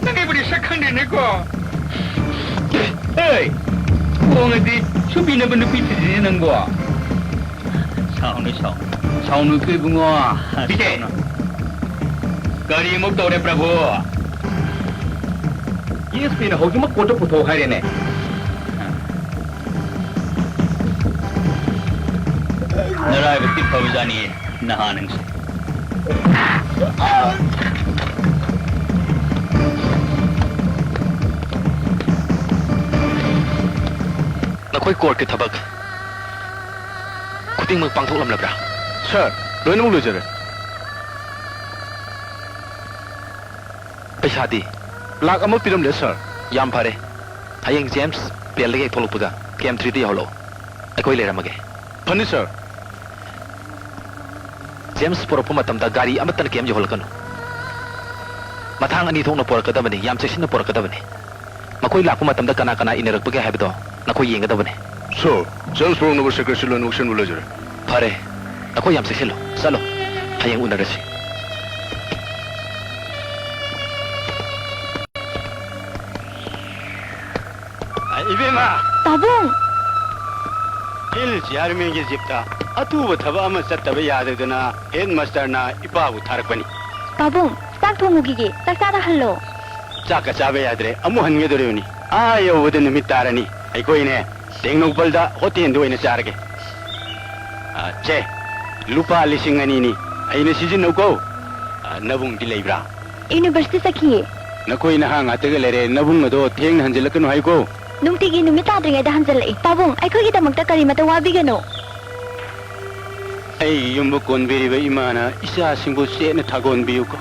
S5: 나게 부리 삭한데 내거 에이 꽁어디 수비는 분 삐트리는 거 사오누 끄붕어 비제 거리 목도래 프라보
S8: ESPꯅ ꯍꯧꯖꯤꯛꯃꯛ ꯄꯣꯠꯇꯣ ꯄꯨꯊꯣꯛ ꯍꯥꯏꯔꯦꯅꯦ
S5: ꯅꯔꯥꯏꯕꯛꯇꯤ ꯐꯕꯖꯥꯅꯤ ꯅꯍꯥ ꯅꯪꯁꯦ
S4: ꯅꯈꯣꯏ ꯀꯣꯔꯠꯀꯤ ꯊꯕꯛ ꯈꯨꯗꯤꯡꯃꯛ ꯄꯥꯡꯊꯣꯛꯂꯝꯂꯕ꯭ꯔꯥ
S3: ꯁꯥꯔ ꯂꯣꯏꯅꯃꯛ ꯂꯣꯏꯖꯔꯦ
S4: ꯄꯩꯁꯥꯗꯤ
S3: ꯂꯥꯛ ꯑꯃ ꯄꯤꯔꯝꯂꯦ ꯁꯥꯔ
S4: ꯌꯥꯝ ꯐꯔꯦ ꯍꯌꯦꯡ ꯖꯦꯝꯁ ꯄꯦꯜꯗꯒꯤ ꯍꯦꯛ ꯊꯣꯛꯂꯛꯄꯒ ꯀꯦꯝ 3ꯗ ꯌꯧꯍꯜꯂꯛꯑꯣ ꯑꯩꯈꯣꯏ ꯂꯩꯔꯝꯃꯒꯦ
S3: ꯐꯅꯤ ꯁꯥꯔ
S4: ꯖꯦꯝꯁ ꯄꯣꯔꯛꯄ ꯃꯇꯝꯗ ꯒꯥꯔꯤ ꯑꯃꯠꯇꯅ ꯀꯦꯝ ꯌꯧꯍꯜꯂꯛꯀꯅꯨ ꯃꯊꯥꯡ ꯑꯅꯤ ꯊꯣꯛꯅ ꯄꯣꯔꯛꯀꯗꯕꯅꯤ ꯌꯥꯝ ꯆꯦꯛꯁꯤꯟꯅ ꯄꯣꯔꯛꯀꯗꯕꯅꯤ ꯃꯈꯣꯏ ꯂꯥꯛꯄ ꯃꯇꯝꯗ ꯀꯅꯥ ꯀꯅꯥ ꯏꯟꯅꯔꯛꯄꯒꯦ ꯍꯥꯏꯕꯗꯣ ꯅꯈꯣꯏ ꯌꯦꯡꯒꯗꯕꯅꯤ
S3: ꯁꯥꯔ ꯖꯦꯝꯁ ꯄꯣꯔꯛꯅꯕ ꯁꯦꯀ꯭ꯔꯦꯇꯔꯤ ꯂꯣꯏꯅꯃꯛ ꯁꯤꯟꯕ ꯂꯣꯏꯖꯔꯦ
S4: ꯐꯔꯦ ꯅꯈꯣꯏ ꯌꯥꯝ ꯆꯦꯛꯁꯤꯜꯂꯨ ꯆꯠꯂꯣ ꯍꯌꯦꯡ ꯎꯅꯔꯁꯤ
S6: 이베마
S1: ꯄꯥꯕꯨꯡ
S6: 힐 지하르민기 집다 ꯑꯇꯨꯕ ꯊꯕꯛ ꯑꯃ ꯆꯠꯇꯕ ꯌꯥꯗꯗꯅ ꯍꯦꯗ ꯃꯥꯁꯇꯔꯅ ꯏꯄꯥꯕꯨ ꯊꯥꯔꯛꯄꯅꯤ
S1: ꯄꯥꯕꯨꯡ ꯆꯥꯛ ꯊꯣꯡꯉꯨꯈꯤꯒꯦ ꯆꯥꯛ ꯆꯥꯔꯍꯜꯂꯣ
S6: ꯆꯥꯛꯀ ꯆꯥꯕ ꯌꯥꯗ꯭ꯔꯦ ꯑꯃꯨꯛ ꯍꯟꯒꯗꯧꯔꯤꯕꯅꯤ ꯌꯧꯕꯗ ꯅꯨꯃꯤꯠ ꯇꯥꯔꯅꯤ ꯑꯩꯈꯣꯏꯅꯦ ꯇꯦꯡꯅꯧꯄꯜꯗ ꯍꯣꯇꯦꯜꯗ ꯑꯣꯏꯅ ꯆꯥꯔꯒꯦ ꯆꯦ ꯂꯨꯄꯥ 2,000ꯅꯤ ꯑꯩꯅ ꯁꯤꯖꯤꯟꯅꯧꯀꯣ ꯅꯕꯨꯡꯗꯤ ꯂꯩꯕ꯭ꯔꯥ
S1: ꯌꯨꯅꯤꯚꯔꯁꯤꯇꯤ ꯆꯠꯈꯤꯌꯦ
S6: ꯅꯈꯣꯏ ꯅꯍꯥ ꯉꯥꯛꯇꯒ ꯂꯩꯔꯦ ꯅꯕꯨꯡ ꯑꯗꯣ ꯊꯦꯡꯅ ꯍꯟꯖꯤꯜꯂꯛꯀꯅꯨ ꯍꯥꯏꯀꯣ
S1: ꯅꯨꯡꯇꯤꯒꯤ ꯅꯨꯃꯤꯠ ꯇꯥꯗ꯭ꯔꯤꯉꯩꯗ ꯍꯟꯖꯜꯂꯛꯏ ꯄꯥꯕꯨꯡ ꯑꯩꯈꯣꯏꯒꯤꯗꯃꯛꯇ ꯀꯔꯤꯃꯇ ꯋꯥꯕꯤꯒꯅꯣ
S6: ꯑꯩ ꯌꯨꯝꯕ ꯀꯣꯟꯕꯤꯔꯤꯕ ꯏꯃꯥꯅ ꯏꯆꯥꯁꯤꯡꯕꯨ ꯆꯦꯠꯅ ꯊꯥꯒꯣꯟꯕꯤꯌꯨꯀꯣ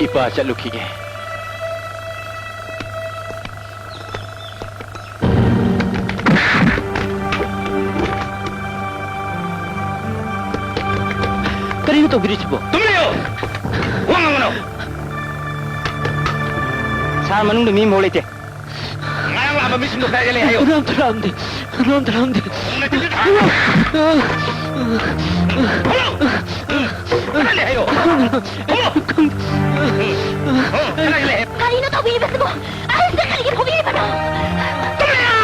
S6: ꯏꯄꯥ ꯆꯠꯂꯨꯈꯤꯒꯦ
S2: ꯀꯔꯤꯅꯣ ꯇꯧꯕꯤꯔꯤꯁꯤꯕꯣ
S5: ꯇꯨꯝꯂꯤꯌꯣ ꯋꯥ ꯉꯥꯡꯒꯅꯣ
S2: ꯁꯥꯔ ꯃꯅꯨꯡꯗ ꯃꯤ ꯑꯃꯐꯥꯎ ꯂꯩꯇꯦ
S5: ꯉꯔꯥꯡ ꯂꯥꯛꯑꯝꯕ ꯃꯤꯁꯤꯡꯗꯣ ꯀꯗꯥꯏꯗ ꯂꯩ ꯍꯥꯏꯌꯣ
S2: ꯀꯅꯥꯝꯇ ꯂꯥꯛꯑꯝꯗꯦ
S5: ꯀꯗꯥꯏ ꯂꯩ ꯍꯥꯏꯌꯣ ꯀꯗꯥꯏ ꯂꯩ
S1: ꯀꯔꯤꯅꯣ ꯇꯧꯕꯤꯔꯤꯕꯁꯤꯕꯣ ꯑꯍꯟꯁꯦ ꯀꯔꯤꯒꯤ ꯐꯨꯕꯤꯔꯤꯕꯅꯣ
S5: ꯇꯨꯝꯂꯤꯌꯣ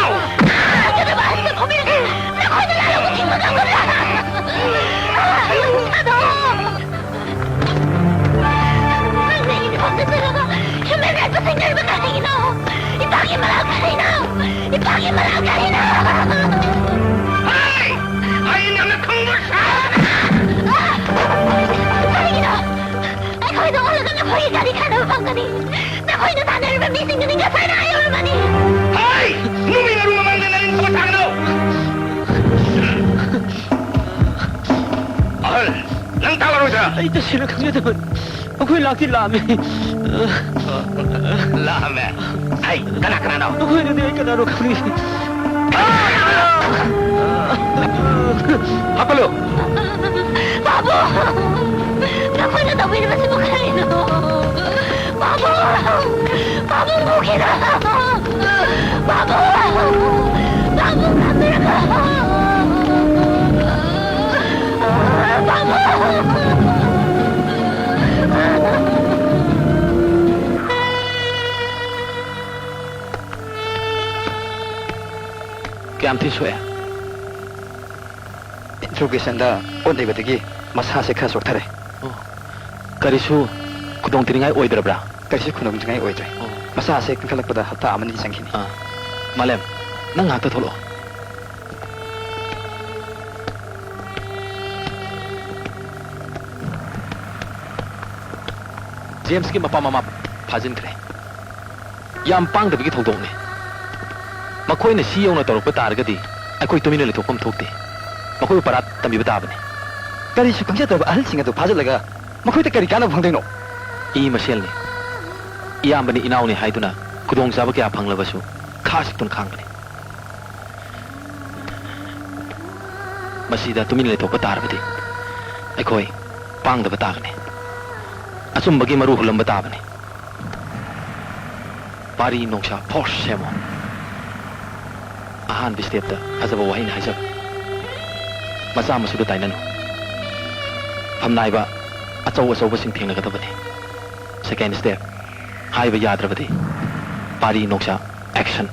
S1: ꯀꯩꯗꯧꯕ ꯑꯍꯟꯁꯦ ꯐꯨꯕꯤꯔꯒꯦ ꯅꯈꯣꯏꯅ ꯂꯥꯏꯔꯕ ꯊꯤꯡꯕ ꯉꯝꯒꯗ꯭ꯔꯥ ꯅꯪꯅ ꯌꯨꯅꯤꯐꯣꯔꯝꯗ ꯆꯠꯂꯒ ꯍ꯭ꯌꯨꯃꯦꯟ ꯔꯥꯏꯠꯁ ꯊꯦꯡꯅꯔꯤꯕ ꯀꯔꯤꯒꯤꯅꯣ ꯏꯄꯥꯒꯤ ꯃꯔꯥꯜ ꯀꯔꯤꯅꯣ ꯏꯄꯥꯒꯤ ꯃꯔꯥꯜ ꯀꯔꯤꯅꯣ
S5: ꯑꯩ ꯅꯪꯅ ꯈꯪꯕ
S1: ꯀꯔꯤꯒꯤꯅꯣ ꯑꯩꯈꯣꯏꯗ ꯑꯣꯜꯂꯒ ꯅꯈꯣꯏꯒꯤ ꯒꯥꯔꯤ ꯈꯟꯅꯕ ꯐꯪꯒꯅꯤ ꯅꯈꯣꯏꯅ ꯇꯥꯟꯅꯔꯤꯕ ꯃꯤꯁꯤꯡꯗꯨꯅꯤ ꯉꯁꯥꯏꯅ ꯍꯥꯏꯔꯝꯃꯅꯤ
S5: ꯅꯨꯃꯤ ꯃꯔꯨ ꯃꯃꯥꯡꯗ ꯅꯪ ꯊꯕꯛ ꯊꯥꯒꯅꯣ ꯑꯍꯜ ꯅꯪ ꯇꯥꯒꯔꯣꯏꯗ꯭ꯔꯥ
S2: ꯑꯩ ꯇꯁꯦꯡꯅ ꯈꯪꯖꯗꯕ ꯑꯩꯈꯣꯏ ꯂꯥꯛꯇꯤ ꯂꯥꯛꯑꯝꯃꯦ
S5: ꯂꯥꯛꯑꯝꯃꯦ ꯑꯩ ꯀꯅꯥ ꯀꯅꯥꯅꯣ
S2: ꯑꯩꯈꯣꯏꯅꯗꯤ ꯑꯩ ꯀꯅꯥꯅꯣ ꯈꯪꯉꯤ
S5: ꯍꯥꯞꯄꯂꯣ
S1: 바보! 나콜로 너무이를 마치 못하리노 바보! 바보 목이다! 바보! 바보 만들어가! 바보!
S4: ꯀꯌꯥꯝ ꯊꯤ ꯁꯣꯛꯑꯦ
S2: 인트로게이션ꯗ 온 ꯂꯩꯕꯗꯒꯤ ꯃꯁꯥꯁꯦ ꯈꯔ ꯆꯣꯛꯊꯔꯦ
S4: ꯀꯔꯤꯁꯨ ꯈꯨꯗꯣꯡꯊꯤꯅꯤꯡꯉꯥꯏ ꯑꯣꯏꯗ꯭ꯔꯕ꯭ꯔꯥ
S2: ꯀꯔꯤꯁꯨ ꯈꯨꯗꯣꯡꯊꯤꯅꯤꯡꯉꯥꯏ ꯑꯣꯏꯗ꯭ꯔꯦ ꯃꯁꯥꯁꯦ ꯀꯟꯈꯠꯂꯛꯄꯗ ꯍꯞꯇꯥ ꯑꯃꯅꯤ ꯆꯪꯈꯤꯅꯤ
S4: ꯃꯥꯂꯦꯝ ꯅꯪ ꯉꯥꯛꯇ ꯊꯣꯛꯂꯛꯑꯣ ꯖꯦꯝꯁꯀꯤ ꯃꯄꯥ ꯃꯃꯥ ꯐꯥꯖꯤꯟꯈ꯭ꯔꯦ ꯌꯥꯝ ꯄꯥꯡꯗꯕꯒꯤ ꯊꯧꯗꯣꯛꯅꯤ ꯃꯈꯣꯏꯅ ꯁꯤ ꯌꯧꯅ ꯇꯧꯔꯛꯄ ꯇꯥꯔꯒꯗꯤ ꯑꯩꯈꯣꯏ ꯇꯨꯃꯤꯟꯅ ꯂꯩꯊꯣꯛꯐꯝ ꯊꯣꯛꯇꯦ ꯃꯈꯣꯏꯕꯨ ꯄꯔꯥ ꯇꯝꯕꯤꯕ ꯇꯥꯕꯅꯤ
S2: ꯀꯔꯤꯁꯨ ꯈꯪꯖꯗꯕ ꯑꯍꯜꯁꯤꯡ ꯑꯗꯨ ꯐꯥꯖꯤꯜꯂꯒ ꯃꯈꯣꯏꯗ ꯀꯔꯤ ꯀꯥꯟꯅꯕ ꯐꯪꯗꯣꯏꯅꯣ
S4: ꯏ ꯃꯁꯦꯜꯅꯤ ꯏꯌꯥꯝꯕꯅꯤ ꯏꯅꯥꯎꯅꯤ ꯍꯥꯏꯗꯨꯅ ꯈꯨꯗꯣꯡꯆꯥꯕ ꯀꯌꯥ ꯐꯪꯂꯕꯁꯨ ꯈꯥꯁꯤꯛꯇꯨꯅ ꯈꯥꯡꯕꯅꯤ ꯃꯁꯤꯗ ꯇꯨꯃꯤꯟꯅ ꯂꯩꯊꯣꯛꯄ ꯇꯥꯔꯕꯗꯤ ꯑꯩꯈꯣꯏ ꯄꯥꯡꯗꯕ ꯇꯥꯒꯅꯤ ꯑꯆꯨꯝꯕꯒꯤ ꯃꯔꯨ ꯍꯨꯜꯂꯝꯕ ꯇꯥꯕꯅꯤ ꯄꯥꯔꯤ ꯅꯣꯡꯁꯥ ꯐꯣꯔꯁ ꯁꯦꯝꯃꯣ ꯑꯍꯥꯟꯕ ꯁ꯭ꯇꯦꯞꯇ ꯐꯖꯕ ꯋꯥꯍꯩꯅ ꯍꯥꯏꯖꯕ ꯃꯆꯥ ꯃꯁꯨꯗ ꯇꯥꯏꯅꯅꯨ ꯐꯝꯅꯥꯏꯕ ꯑꯆꯧ ꯑꯆꯧꯕꯁꯤꯡ ꯊꯦꯡꯅꯒꯗꯕꯅꯤ ꯁꯦꯀꯦꯟ ꯁ꯭ꯇꯦꯞ ꯍꯥꯏꯕ ꯌꯥꯗ꯭ꯔꯕꯗꯤ ꯄꯥꯔꯤ ꯅꯣꯡꯁꯥ ꯑꯦꯛꯁꯟ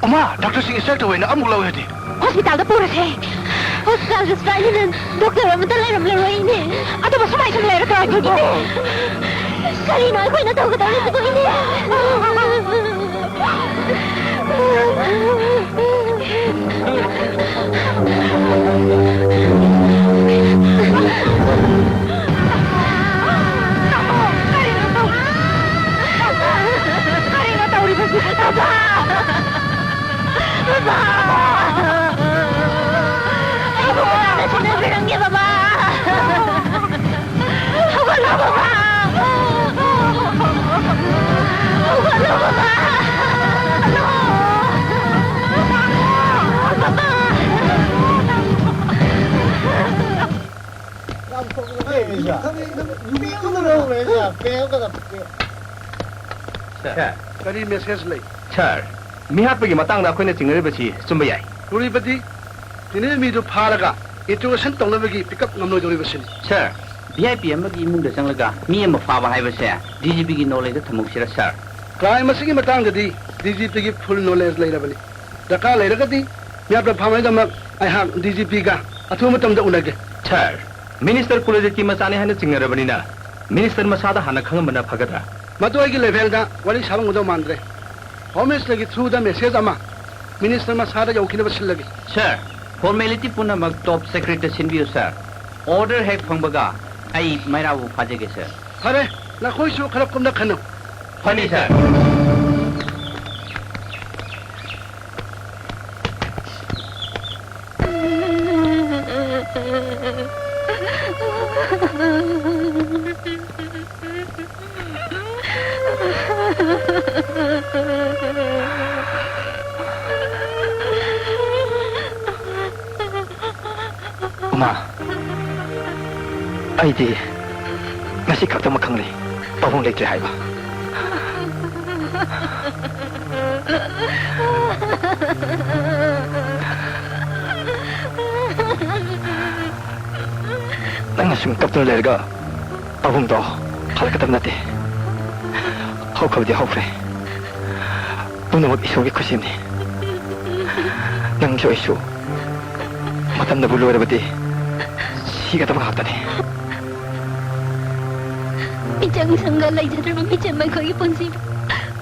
S3: ꯑꯃ ꯗꯥꯛꯇꯔꯁꯤꯡ ꯏꯟꯁꯇ꯭ꯔꯛ ꯇꯧꯋꯦꯅ ꯑꯃꯨꯛ ꯂꯧꯋꯦꯗꯤ
S1: 호스피탈도 뿌르세 ꯍꯣꯁꯄꯤꯇꯥꯜꯗ ꯁꯨꯃꯥꯏꯅ ꯗꯣꯛꯇꯔ ꯑꯃꯇ ꯂꯩꯔꯝꯂꯔꯣꯏꯅꯦ ꯑꯗꯨꯕꯨ ꯁꯨꯃꯥꯏꯅ ꯁꯨꯝ ꯂꯩꯔꯒ ꯑꯩꯈꯣꯏꯕꯨ ꯀꯔꯤꯅꯣ ꯑꯩꯈꯣꯏꯅ ꯇꯧꯒꯗꯧꯔꯤꯁꯤꯕꯨ ꯏꯅꯦ 그리가 우리 집 아빠! 아빠! 아이고, 나 손에 그런 게 봐봐! 아빠, 나 봐봐! 아빠, 나 봐봐!
S3: ꯀꯔꯤ ꯃꯦꯁꯦꯖ ꯂꯩ
S8: ꯁꯥꯔ ꯃꯤꯍꯥꯠꯄꯒꯤ ꯃꯇꯥꯡꯗ ꯑꯩꯈꯣꯏꯅ ꯆꯤꯡꯅꯔꯤꯕꯁꯤ ꯆꯨꯝꯕ ꯌꯥꯏ
S3: ꯇꯨꯔꯤꯕꯗꯤ ꯇꯤꯅꯦ ꯃꯤꯗꯨ ꯐꯥꯔꯒ ꯏꯟꯇ꯭ꯔꯣꯒꯦꯁꯟ ꯇꯧꯅꯕꯒꯤ ꯄꯤꯀꯞ ꯉꯝꯂꯣꯏꯗꯧꯔꯤꯕꯁꯤꯅꯤ
S8: ꯁꯥꯔ VIP ꯑꯃꯒꯤ ꯏꯃꯨꯡꯗ ꯆꯪꯂꯒ ꯃꯤ ꯑꯃ ꯐꯥꯕ ꯍꯥꯏꯕꯁꯦ DGPꯒꯤ ꯅꯣꯂꯦꯖꯗ ꯊꯝꯍꯧꯁꯤꯔꯥ ꯁꯥꯔ
S3: ꯀ꯭ꯔꯥꯏꯝ ꯑꯁꯤꯒꯤ ꯃꯇꯥꯡꯗꯗꯤ DGPꯒꯤ ꯐꯨꯜ ꯅꯣꯂꯦꯖ ꯂꯩꯔꯕꯅꯤ ꯗꯔꯀꯥꯔ ꯂꯩꯔꯒꯗꯤ ꯃꯤꯌꯥꯝꯅ ꯐꯥꯅꯕꯒꯤꯗꯃꯛ ꯑꯩꯍꯥꯛ DGPꯒ ꯑꯊꯨꯕ ꯃꯇꯝꯗ ꯎꯅꯒꯦ
S8: ꯁꯥꯔ ꯃꯤꯅꯤꯁꯇꯔ ꯀꯨꯂꯖꯤꯠꯀꯤ ꯃꯆꯥꯅꯤ ꯍꯥꯏꯅ ꯆꯤꯡꯅꯔꯕꯅꯤꯅ ꯃꯤꯅꯤꯁꯇꯔ ꯃꯁꯥꯗ ꯍꯥꯟꯅ ꯈꯪꯍꯟꯕꯅ ꯐꯒꯗ꯭ꯔꯥ
S3: ꯃꯗꯨ ꯑꯩꯒꯤ ꯂꯦꯚꯦꯜꯗ ꯋꯥꯔꯤ ꯁꯥꯕ ꯉꯝꯗꯧ ꯃꯥꯟꯗ꯭ꯔꯦ ꯍꯣꯝ ꯃꯤꯅꯤꯁꯇꯔꯒꯤ ꯊ꯭ꯔꯨꯗ ꯃꯦꯁꯦꯖ ꯑꯃ ꯃꯤꯅꯤꯁꯇꯔ ꯃꯁꯥꯗ ꯌꯧꯈꯤꯅꯕ ꯁꯤꯜꯂꯒꯦ
S8: ꯁꯥꯔ ꯐꯣꯔꯃꯦꯂꯤꯇꯤ ꯄꯨꯝꯅꯃꯛ ꯇꯣꯞ ꯁꯦꯀ꯭ꯔꯦꯇꯔꯤ ꯁꯤꯟꯕꯤꯌꯨ ꯁꯥꯔ ꯑꯣꯔꯗꯔ ꯍꯦꯛ ꯐꯪꯕꯒ ꯑꯩ ꯃꯩꯔꯥꯕꯨ ꯐꯥꯖꯒꯦ ꯁꯥꯔ
S3: ꯐꯔꯦ ꯅꯈꯣꯏꯁꯨ ꯈꯔ ꯀꯨꯝꯅ ꯈꯟꯅꯨ
S8: ꯐꯅꯤ ꯁꯥꯔ
S2: Uma, ꯑꯩꯗꯤ ꯉꯁꯤ ꯈꯛꯇꯃꯛ ꯈꯪꯂꯤ ꯄꯥꯕꯨꯡ ꯂꯩꯇ꯭ꯔꯦ ꯍꯥꯏꯕ ꯅꯪꯅ ꯁꯨꯝ ꯀꯞꯇꯨꯅ ꯂꯩꯔꯒ ꯄꯥꯕꯨꯡꯗꯣ ꯍꯜꯂꯛꯀꯗꯕ ꯅꯠꯇꯦ ꯍꯧꯈ꯭ꯔꯕꯗꯤ ꯍꯧꯈ꯭ꯔꯦ ꯄꯨꯝꯅꯃꯛ ꯏꯁꯣꯔꯒꯤ ꯈꯨꯠꯁꯦꯝꯅꯤ ꯅꯪꯁꯨ ꯑꯩꯁꯨ ꯃꯇꯝꯅꯕꯨ ꯂꯣꯏꯔꯕꯗꯤ 시가더 같다니.
S1: 미장상가 라이자들만 미장만 거기 본시.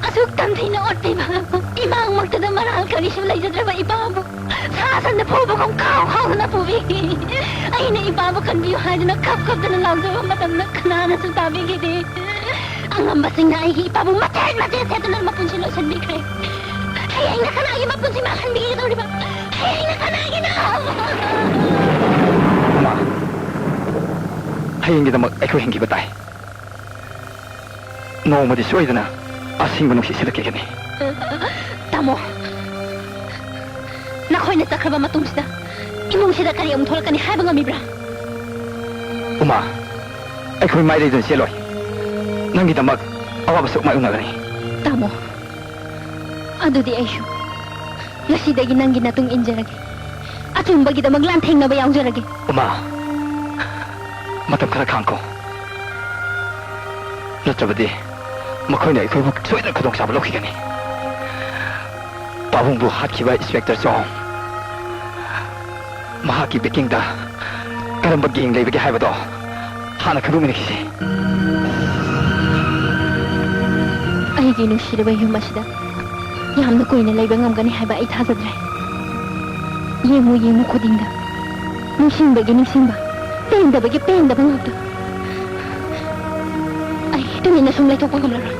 S1: 아속 땀튀는 어때봐. 이방 먹다가 말할 거리심 라이자들만 이바보. 사산나 보보공 카우카우나 보비. 아이네 이바보 컨비유 하지나 컵컵드는 라우저와 마담나 크나나 수다비기디. 앙암바싱나 아이기 이바보 마찬 세드는 마pun실로 선비크레. 하야이나 카나기 마pun시 마한비기 도리바. 하야이나 카나기나.
S2: ꯍꯌꯦꯡꯒꯤꯗꯃꯛ ꯑꯩꯈꯣꯏ ꯍꯤꯡꯈꯤꯕ ꯇꯥꯏ ꯅꯣꯡꯃꯗꯤ ꯁꯣꯏꯗꯅ ꯑꯁꯤꯡꯕ ꯅꯨꯡꯁꯤꯠ ꯁꯤꯠꯂꯛꯈꯤꯒꯅꯤ
S1: ꯇꯥꯃꯣ ꯅꯈꯣꯏꯅ ꯆꯠꯈ꯭ꯔꯕ ꯃꯇꯨꯡꯁꯤꯗ ꯏꯃꯨꯡꯁꯤꯗ ꯀꯔꯤ ꯑꯃꯨꯛ ꯊꯣꯛꯂꯛꯀꯅꯤ ꯍꯥꯏꯕ ꯉꯝꯃꯤꯕ꯭ꯔꯥ
S2: ꯎꯃꯥ ꯑꯩꯈꯣꯏ ꯃꯥꯏꯂꯩꯗꯨꯅ ꯆꯦꯜꯂꯣꯏ ꯅꯪꯒꯤꯗꯃꯛ ꯑꯋꯥꯕ ꯁꯨꯛ ꯃꯥꯌꯣꯛꯅꯒꯅꯤ
S1: ꯇꯥꯃꯣ ꯑꯗꯨꯗꯤ ꯑꯩꯁꯨ ꯉꯁꯤꯗꯒꯤ ꯅꯪꯒꯤ ꯅꯇꯨꯡ ꯏꯟꯖꯔꯒꯦ ꯑꯆꯨꯝꯕꯒꯤꯗꯃꯛ ꯂꯥꯟꯊꯦꯡꯅꯕ ꯌꯥꯎꯖꯔꯒꯦ
S2: ꯎꯃꯥ ꯃꯇꯝ ꯈꯔ ꯈꯥꯡꯈꯣ ꯅꯠꯇ꯭ꯔꯕꯗꯤ ꯃꯈꯣꯏꯅ ꯑꯩꯈꯣꯏꯕꯨ ꯁꯣꯏꯗꯅ ꯈꯨꯗꯣꯡꯆꯥꯕ ꯂꯧꯈꯤꯒꯅꯤ ꯄꯥꯕꯨꯡꯕꯨ ꯍꯥꯠꯈꯤꯕ ꯏꯟꯁꯄꯦꯛꯇꯔ ꯆꯣꯡ ꯃꯍꯥꯛꯀꯤ ꯕꯦꯀꯤꯡꯗ ꯀꯔꯝꯕ ꯒꯦꯡ ꯂꯩꯕꯒꯦ ꯍꯥꯏꯕꯗꯣ ꯍꯥꯟꯅ ꯈꯪꯗꯣꯛꯃꯤꯟꯅꯈꯤꯁꯤ
S1: ꯑꯩꯒꯤ ꯅꯨꯡꯁꯤꯔꯕ ꯌꯨꯝ ꯑꯁꯤꯗ ꯌꯥꯝꯅ ꯀꯨꯏꯅ ꯂꯩꯕ ꯉꯝꯒꯅꯤ ꯍꯥꯏꯕ ꯑꯩ ꯊꯥꯖꯗ꯭ꯔꯦ ꯌꯦꯡꯉꯨ ꯈꯨꯗꯤꯡꯗ ꯅꯤꯡꯁꯤꯡꯕꯒꯤ ꯅꯤꯡꯁꯤꯡꯕ ꯄꯦꯟꯗꯕꯒꯤ ꯄꯦꯟꯗꯕ ꯉꯥꯛꯇ ꯑꯩ ꯇꯨꯃꯤꯟꯅ ꯁꯨꯝ ꯂꯩꯊꯣꯛꯄ ꯉꯝꯂꯔꯣꯏ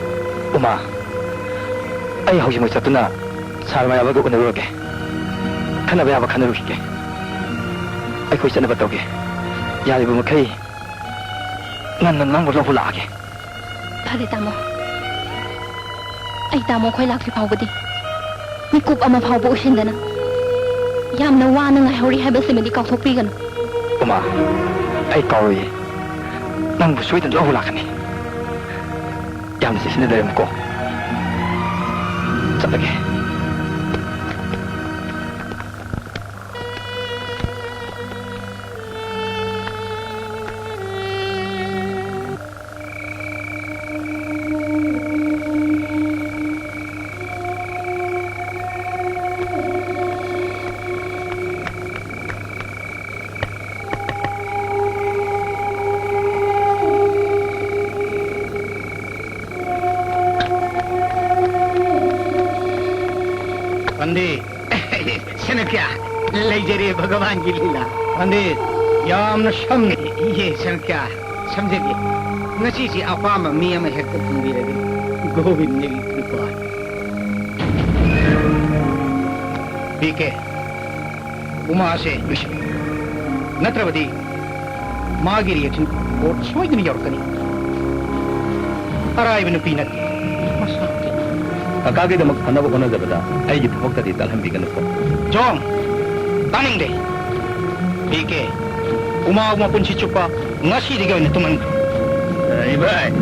S2: ꯎꯃꯥ ꯑꯩ ꯍꯧꯖꯤꯛꯃꯛ ꯆꯠꯇꯨꯅ ꯁꯥꯔ ꯃꯌꯥꯝꯒ ꯎꯅꯔꯨꯔꯒꯦ ꯈꯟꯅꯕ ꯌꯥꯕ ꯈꯟꯅꯔꯨꯈꯤꯒꯦ ꯑꯩꯈꯣꯏ ꯆꯠꯅꯕ ꯇꯧꯒꯦ ꯌꯥꯔꯤꯕ ꯃꯈꯩ ꯉꯟꯅ ꯅꯪꯕꯨ ꯂꯧꯕ ꯂꯥꯛꯑꯒꯦ
S1: ꯐꯔꯦ ꯇꯥꯃꯣ ꯑꯩ ꯇꯥꯃꯣ ꯈꯣꯏ ꯂꯥꯛꯇ꯭ꯔꯤ ꯐꯥꯎꯕꯗꯤ ꯃꯤꯀꯨꯞ ꯑꯃ ꯐꯥꯎꯕ ꯎꯁꯤꯟꯗꯅ ꯌꯥꯝꯅ ꯋꯥꯅ ꯉꯥꯏꯍꯧꯔꯤ ꯍꯥꯏꯕꯁꯤꯃꯗꯤ ꯀꯥꯎꯊꯣꯛꯄꯤꯒꯅꯨ
S2: ꯎꯃꯥ ꯑꯩ ꯀꯥꯎꯔꯣꯏꯌꯦ ꯅꯪꯕꯨ ꯁꯣꯏꯗꯅ ꯂꯧꯕ ꯂꯥꯛꯀꯅꯤ ꯌꯥꯝꯅ ꯆꯦꯛꯁꯤꯟꯅ ꯂꯩꯔꯝꯃꯨꯀꯣ ꯆꯠꯂꯒꯦ
S6: पंडित
S5: शनक्या लेजरे भगवान की लीला
S6: पंडित यामन शम
S5: ये शनक्या समझेगी ngasi si apama mi ama hekta tumbilagi govind ni kripa
S6: BK Uma से नत्रवदी मागी रिएक्शन कोर्ट सोइदनी यौरकनी अराइब नुपी नत्ती
S8: ꯀꯀꯥꯒꯤꯗꯃꯛ ꯐꯅꯕ ꯍꯣꯠꯅꯖꯕꯗ ꯑꯩꯒꯤ ꯊꯕꯛꯇꯗꯤ ꯇꯜꯍꯟꯕꯤꯒꯅꯨꯀꯣ
S6: जोंग तानिंग दे बीके उमा उमा पुंसी चुप्पा ngasi दिगे ओइने तुमन
S5: इब्राहिम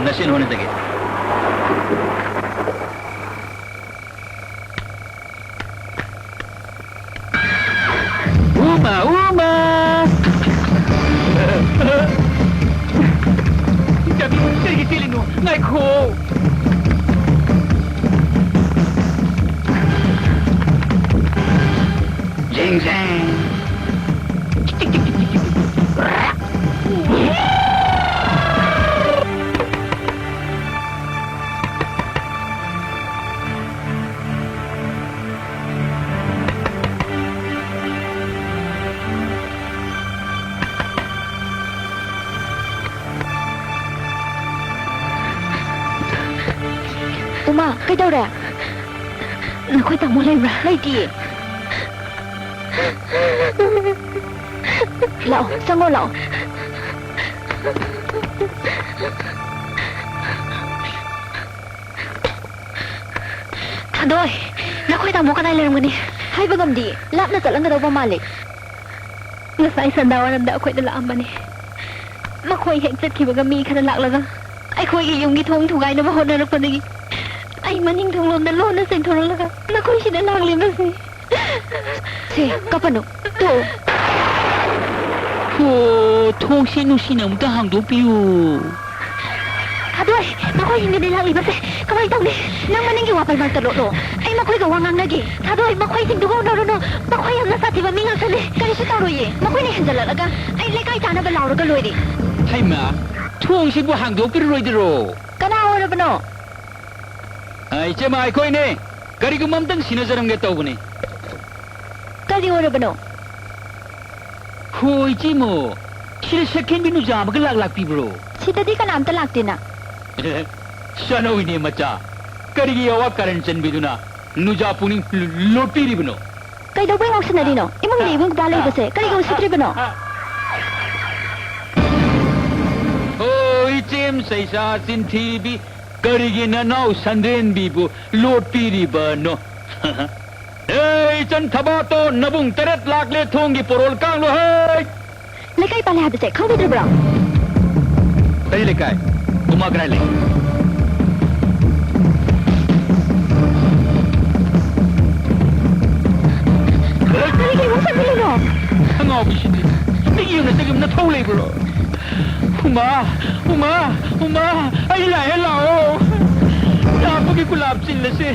S5: नशीन होने लगे उमा उमा जब तेरी सिलिनो नहीं खो Jing jang.
S1: Uma, cái đâu rồi? Nó khôi tao muốn lên ra, lấy gì? Lậu, sao ngô lậu? Thằng ơi, nó khôi tao muốn cái này lên rồi nè. Hay bà gầm đi, lát nó sợ lắm cái đâu vào mà lịch. Nó sai sẵn đau anh đã khôi tao làm bà nè. Mà khôi hẹn chất khi bà gầm mi khá lạc là gà. Ai khôi cái dùng cái thông thủ gai nó mà hôn ra được bà nè. Ai mà nhìn thông lôn nó xanh thông là gà. Nó khôi chỉ đã lạc liền đó xì. Xì, có bà nụ. Tổ.
S7: 오, 통신 우시나무도 항도 비우.
S1: Aduh, makoy hindi nila ibas eh. Kamay tao ni, nang maninggi wapal mal talo no. Ay makoy gawangang lagi. Aduh, makoy sigdugaw no no. Makoy ang nasa tiba mingang sali. Kani si taro ye. Makoy ni hanjala laga. Ay lekay tana ba lauro galoy di.
S7: 타이마, 통신부 항도 비루로이드로.
S1: Kanawa na ba no?
S7: 아이, 제 마이코이네. 가리고 맘땅 신어저럼 게 떠오네.
S1: Kaliwa na ba no?
S7: 호이지 뭐. 실세킨 비누 자마가 락락 비브로.
S1: Si tadi ka naam talak din na.
S7: शनोइने मचा करिगी यवा करंचन बिदुना नुजा पुनी लोटी रिबनो
S1: Kay daw ba yung oksan na rin no? Imang libong balay ba se? Kali ka usitri ba no?
S7: ओई चेम सैसा सिंथी भी करिगी ननाउ संदेन बिबु लोटी रिबनो ए चन थबातो नबुंग तेरेत लाकले थोंगी पोरोल Kong लो है
S1: Lekay pala habis eh. Kau bidra bro?
S2: Tay lekay. Umagray le.
S1: Kali kayo usap nila no?
S7: ngau bisini nigi yung nasagim na thole bro uma ay la hello napagi kulap sila si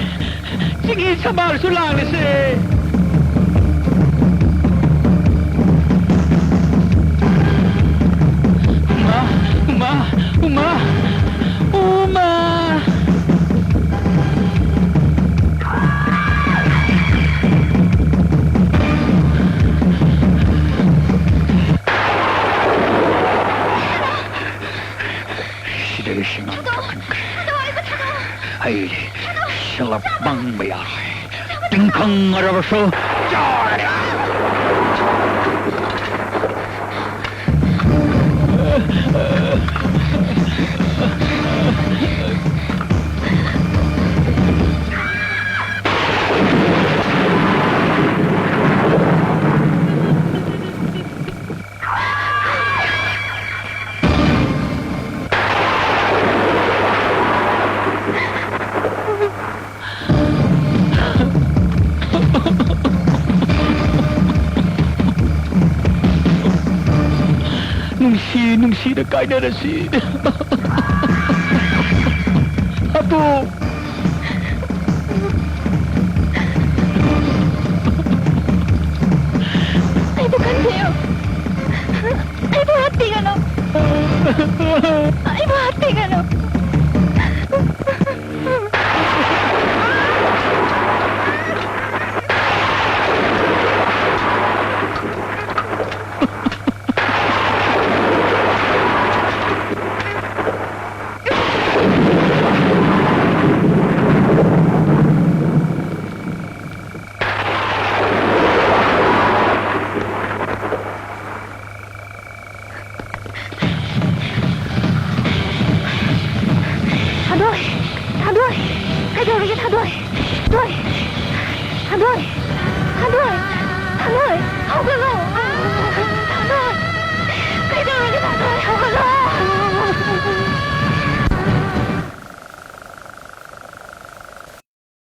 S7: sige sabar sulang na si uma
S2: Ay, salapang bayay. Tingkang arabaso.
S7: nungsi na kaya na si Apo
S1: Ay bukan kayo. Ay buhati ka no? Ay buhati ka no? ꯀꯩꯗꯧꯔꯒꯦ ꯊꯥꯗꯣꯏ ꯊꯥꯗꯣꯏ ꯊꯥꯗꯣꯏ ꯊꯥꯗꯣꯏ ꯊꯥꯗꯣꯏ ꯍꯧꯒꯠꯂꯣ